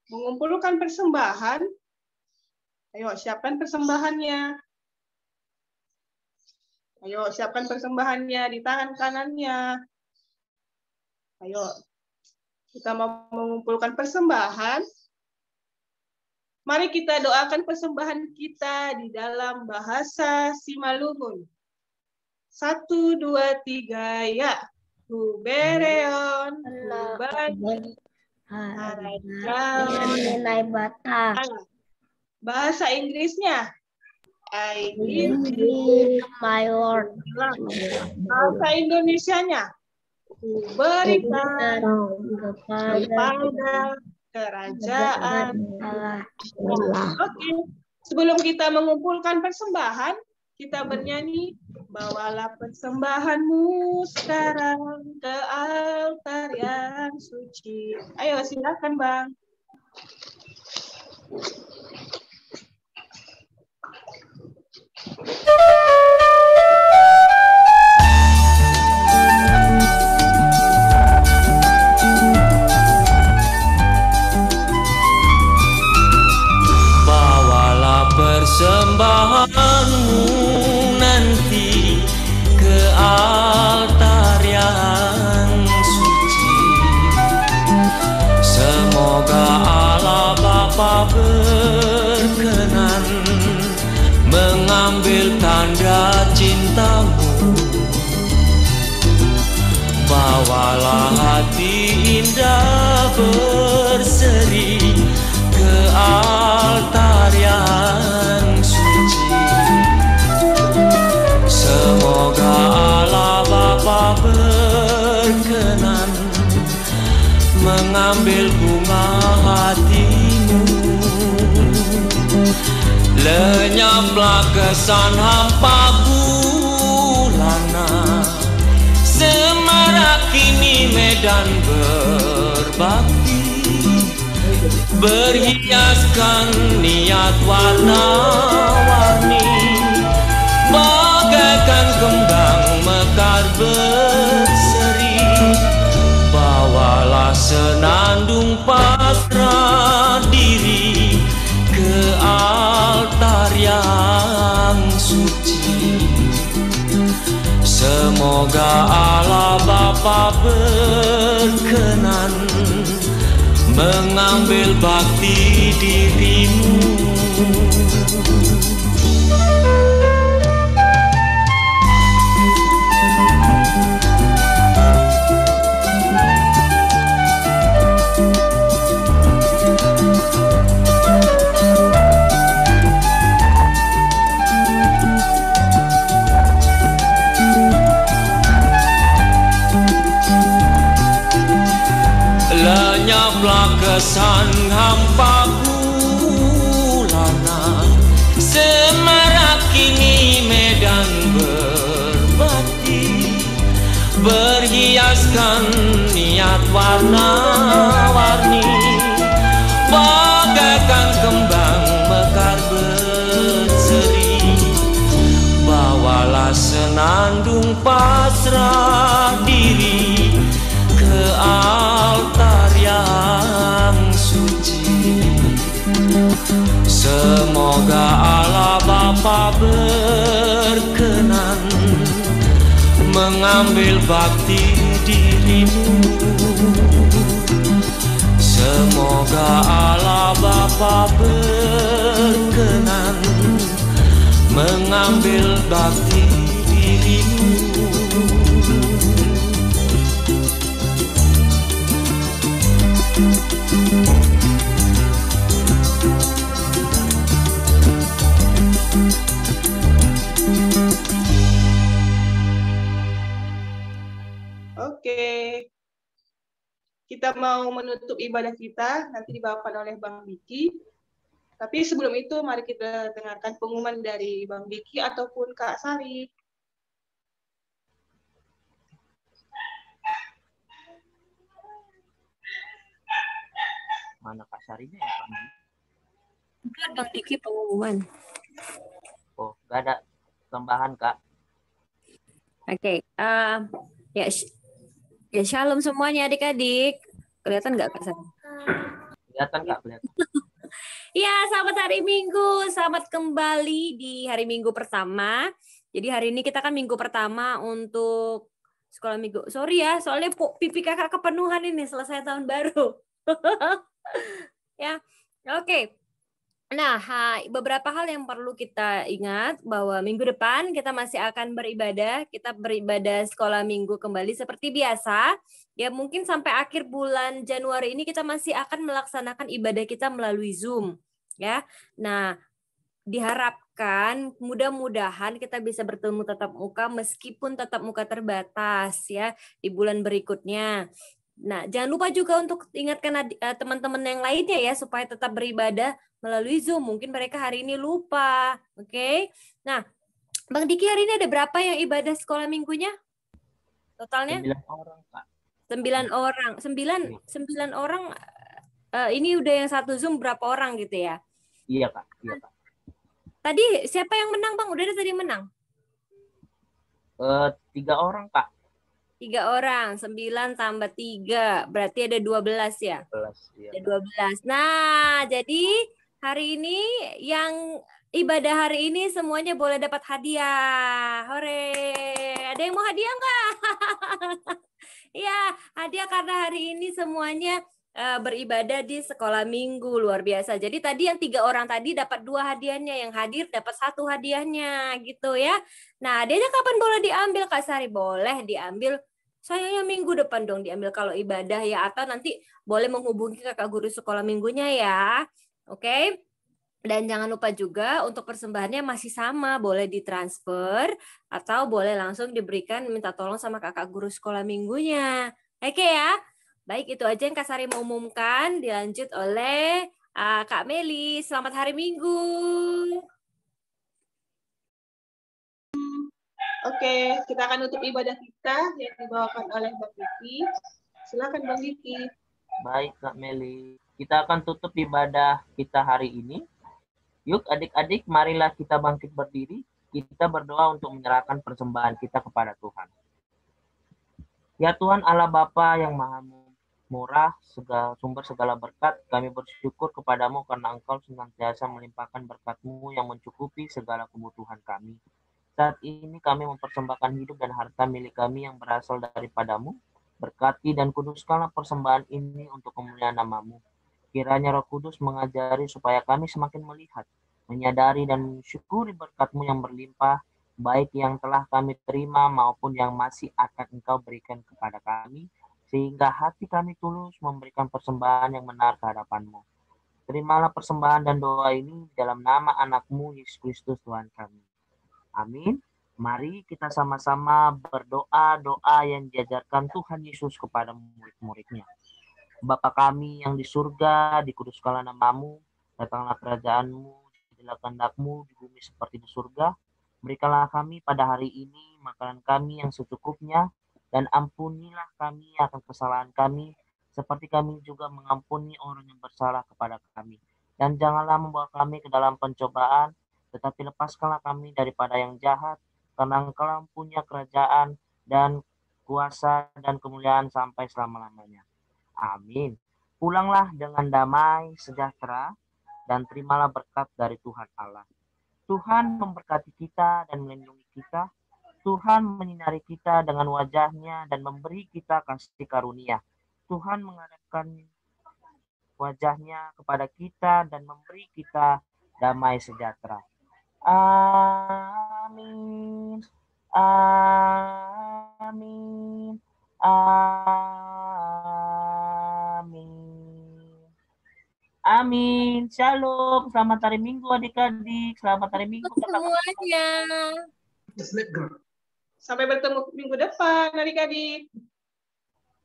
mengumpulkan persembahan. Ayo siapkan persembahannya. Ayo siapkan persembahannya di tangan kanannya. Ayo. Kita mau mengumpulkan persembahan. Mari kita doakan persembahan kita di dalam bahasa Simalungun. 1, 2, 3, ya. Hubereon, Huban, bahasa Inggrisnya. I give you
my Lord.
Bahasa Indonesianya. Berikan kepada kerajaan Allah. Oke, sebelum kita mengumpulkan persembahan, kita bernyanyi, bawalah persembahanmu sekarang ke altar yang suci. Ayo silakan Bang.
Persembahanmu nanti ke altar yang suci. Semoga Allah Bapa berkenan mengambil tanda cintamu. Bawalah hati indah berseri ke altar yang suci. Semoga Allah Bapa berkenan mengambil bunga hatimu. Lenyaplah kesan hampa gulana, semarak kini medan berbakti. Berhiaskan niat warna-warni, bagaikan kembang mekar berseri. Bawalah senandung pasrah diri ke altar yang suci. Semoga Allah Bapa berkenan mengambil bakti dirimu. Lenyaplah kesan hampa gulana, semarak kini medan berbakti. Berhiaskan niat warna-warni, bagaikan kembang mekar berseri. Bawalah senandung pasrah diri ke altar yang suci. mengambil bakti dirimu. Semoga Allah Bapa berkenan mengambil bakti dirimu.
Oke. Kita mau menutup ibadah kita, nanti dibawakan oleh Bang Diki. Tapi sebelum itu, mari kita dengarkan pengumuman dari Bang Diki ataupun Kak Sari.
Mana Kak Sarinya ya, Bang?
Bukan Bang Diki pengumuman.
Oh, nggak ada tambahan, Kak.
Oke, ya, ya shalom semuanya adik-adik. Kelihatan nggak Kak Sari?
Kelihatan, Kak, kelihatan.
Ya, selamat hari Minggu. Selamat kembali di hari Minggu pertama. Jadi hari ini kita kan Minggu pertama untuk sekolah Minggu. Sorry ya, soalnya pipi kakak kepenuhan ini selesai tahun baru. Ya, oke. Nah, beberapa hal yang perlu kita ingat bahwa minggu depan kita masih akan beribadah. Kita beribadah sekolah minggu kembali seperti biasa. Ya, mungkin sampai akhir bulan Januari ini kita masih akan melaksanakan ibadah kita melalui Zoom. Ya, nah diharapkan mudah-mudahan kita bisa bertemu tatap muka meskipun tatap muka terbatas ya di bulan berikutnya. Nah, jangan lupa juga untuk ingatkan teman-teman yang lainnya ya supaya tetap beribadah melalui Zoom. Mungkin mereka hari ini lupa. Oke. Nah, Bang Diki hari ini ada berapa yang ibadah sekolah minggunya? Totalnya?
9 orang, Kak.
9 orang. 9 orang ini udah yang satu Zoom berapa orang gitu ya?
Iya, Kak. Iya, Kak.
Tadi siapa yang menang, Bang? Udah ada tadi yang menang?
3 orang, Kak.
3 orang, 9 tambah 3, berarti ada 12 ya?
12, iya.
Ada 12. Nah, jadi hari ini yang ibadah hari ini semuanya boleh dapat hadiah. Hore! Ada yang mau hadiah nggak? Iya, hadiah karena hari ini semuanya beribadah di sekolah minggu, luar biasa. Jadi tadi yang 3 orang tadi dapat 2 hadiahnya, yang hadir dapat 1 hadiahnya gitu ya. Nah, hadiahnya kapan boleh diambil Kak Sari? Boleh diambil sayangnya minggu depan dong diambil kalau ibadah ya, atau nanti boleh menghubungi kakak guru sekolah minggunya ya. Oke. Dan jangan lupa juga untuk persembahannya masih sama, boleh ditransfer atau boleh langsung diberikan minta tolong sama kakak guru sekolah minggunya. Oke ya. Baik, itu aja yang Kak Sari mau umumkan. Dilanjut oleh Kak Meli. Selamat hari Minggu.
Oke, kita akan tutup ibadah kita yang dibawakan oleh Bang Diki. Silakan Bang Diki.
Baik, Kak Meli. Kita akan tutup ibadah kita hari ini. Yuk adik-adik, marilah kita bangkit berdiri. Kita berdoa untuk menyerahkan persembahan kita kepada Tuhan. Ya Tuhan Allah Bapa yang Maha Murah, sumber segala berkat, kami bersyukur kepadamu karena Engkau senantiasa melimpahkan berkat-Mu yang mencukupi segala kebutuhan kami. Saat ini kami mempersembahkan hidup dan harta milik kami yang berasal daripada-Mu. Berkati dan kuduskanlah persembahan ini untuk kemuliaan nama-Mu. Kiranya Roh Kudus mengajari supaya kami semakin melihat, menyadari dan mensyukuri berkat-Mu yang berlimpah, baik yang telah kami terima maupun yang masih akan Engkau berikan kepada kami, sehingga hati kami tulus memberikan persembahan yang benar ke hadapan-Mu. Terimalah persembahan dan doa ini dalam nama anak-Mu, Yesus Kristus Tuhan kami. Amin. Mari kita sama-sama berdoa doa yang diajarkan Tuhan Yesus kepada murid-muridnya. Bapa kami yang di surga, dikuduskanlah nama-Mu, datanglah kerajaan-Mu, jadilah kehendak-Mu di bumi seperti di surga. Berikanlah kami pada hari ini makanan kami yang secukupnya, dan ampunilah kami akan kesalahan kami, seperti kami juga mengampuni orang yang bersalah kepada kami. Dan janganlah membawa kami ke dalam pencobaan, tetapi lepaskanlah kami daripada yang jahat, karena Engkau punya kerajaan dan kuasa dan kemuliaan sampai selama-lamanya. Amin. Pulanglah dengan damai, sejahtera, dan terimalah berkat dari Tuhan Allah. Tuhan memberkati kita dan melindungi kita. Tuhan menyinari kita dengan wajah-Nya dan memberi kita kasih karunia. Tuhan menghadapkan wajah-Nya kepada kita dan memberi kita damai sejahtera. Amin. Amin. Amin. Amin. Shalom. Selamat hari Minggu adik-adik. Selamat hari Minggu
semuanya.
Sampai bertemu minggu depan adik-adik.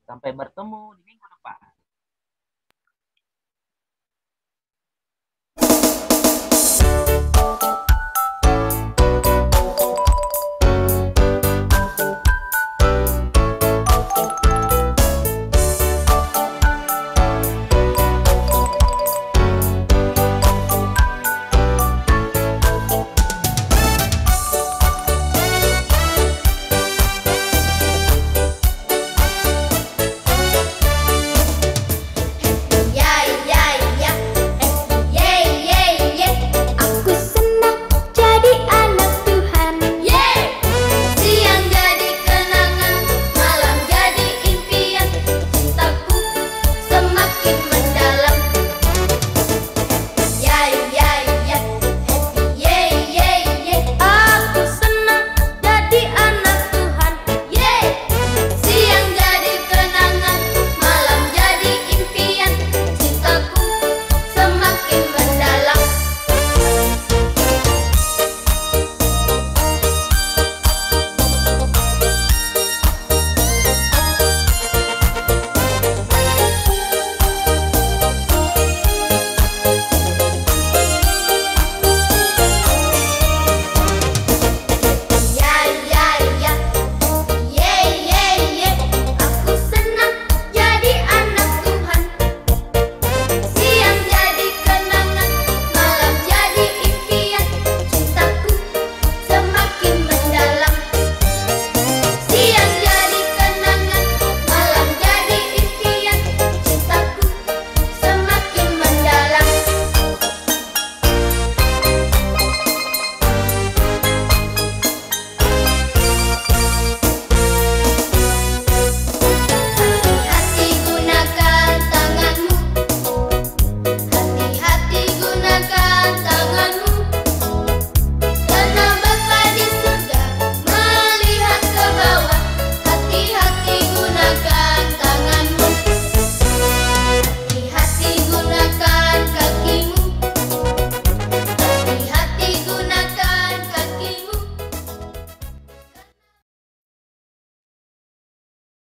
Sampai bertemu di minggu depan.